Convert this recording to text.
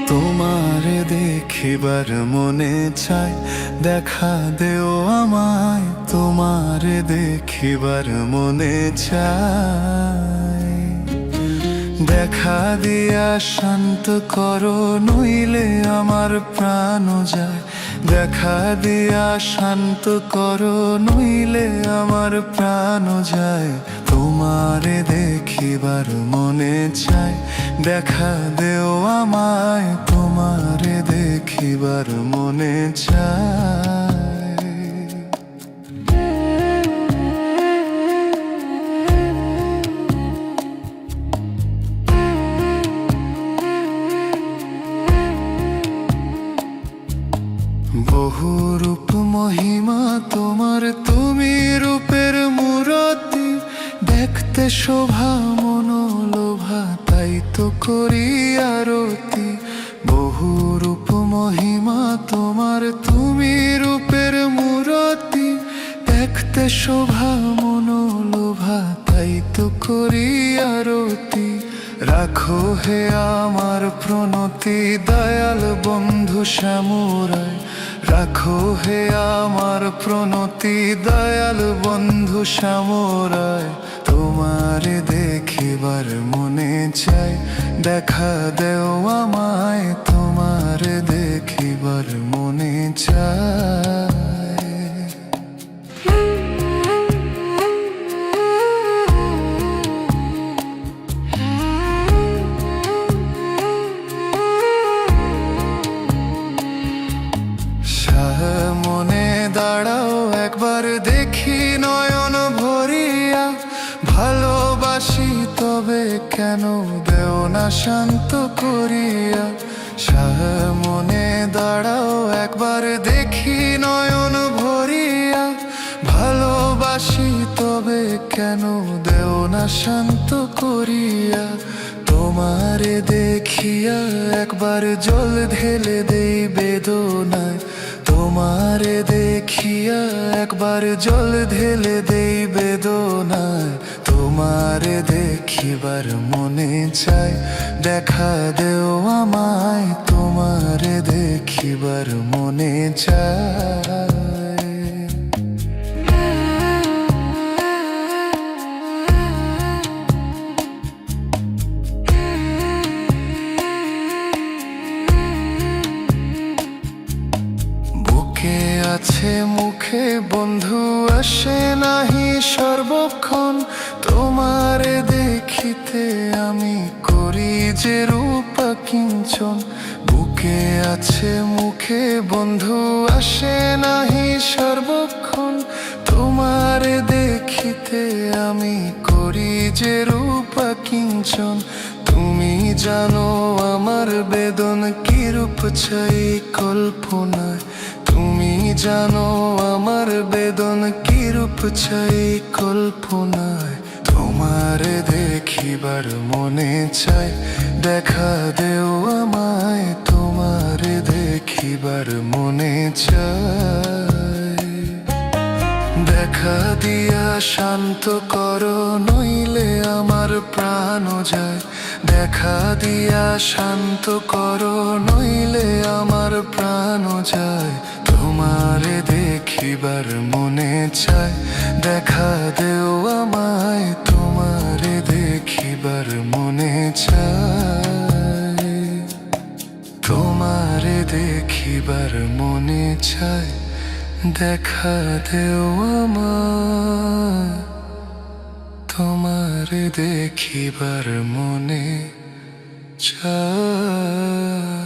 তোমারে দেখিবার মনে চায়, দেখা দেও আমায়। তোমারে দেখিবার মনে চায়, দেখা দিয়া শান্ত করো, নইলে আমার প্রাণ যায়। দেখা দিয়া শান্ত করো, নইলে আমার প্রাণ যায়। তোমারে দেখিবার মনে চায়, দেখা দেও আমায়। তোমারে দেখিবার মনে চায়। বহু রূপ মহিমা তোমার, তুমি রূপের মূরতি। দেখতে শোভা মনোলোভা, তাই তো করি আরতি। বহু রূপ মহিমা তোমার, তুমি রূপের মূরতি। দেখতে শোভা মনোলোভা, তাই তো করি আরতি। রাখো হে আমার প্রণতি, দয়াল বন্ধু শ্যামরায়। রাখো হে আমার প্রণতি, দয়াল বন্ধু শ্যামরায়। তোমারে দেখিবার মনে চায়, দেখা দেও আমায়। তোমারে দেখিবার মনে চায়। মনে দাঁড়াও একবার, দেখি নয়ন ভরিয়া। ভালোবাসি তবে কেন দেও না শান্ত করিয়া। মনে দাঁড়াও একবার, দেখি নয়ন ভরিয়া। ভালোবাসি তবে কেন দেও না শান্ত করিয়া। তোমারে দেখিয়া একবার জল ঢেলে দেই বেদনায়। তোমারে দেখিয়া একবার জল ঢেলে দেই বেদনায়। তোমারে দেখিবার মনে চায়, দেখা দেও আমায়। তোমারে দেখিবার মনে চায়। আছে মুখে বন্ধু, আসে নাহি সর্বক্ষণ। তোমারে দেখিতে আমি করি যে রূপা কিঞ্চন। বুকে আছে মুখে বন্ধু, আসে নাহি সর্বক্ষণ। তোমারে দেখিতে আমি করি যে রূপা কিঞ্চন। তুমি জানো আমার বেদন কিরূপ চাই কল্পনায়। তুমি জানো আমার বেদন কিরূপ চাই কল্পনায়। তোমারে দেখিবার মনে চায়, দেখা দেও আমায়। তোমারে দেখিবার মনে চায়। দেখা দিয়া শান্ত করো, নইলে আমার প্রাণ যায়। দেখা দিয়া শান্ত করো, নইলে আমার প্রাণ যায়। তোমারে দেখিবার মনে চায়, দেখা দেও আমায়। তোমারে দেখিবার মনে চায়। তোমারে দেখিবার মনে চায়, দেখা দেও আমায়। তোমারে দেখিবার মনে চায়।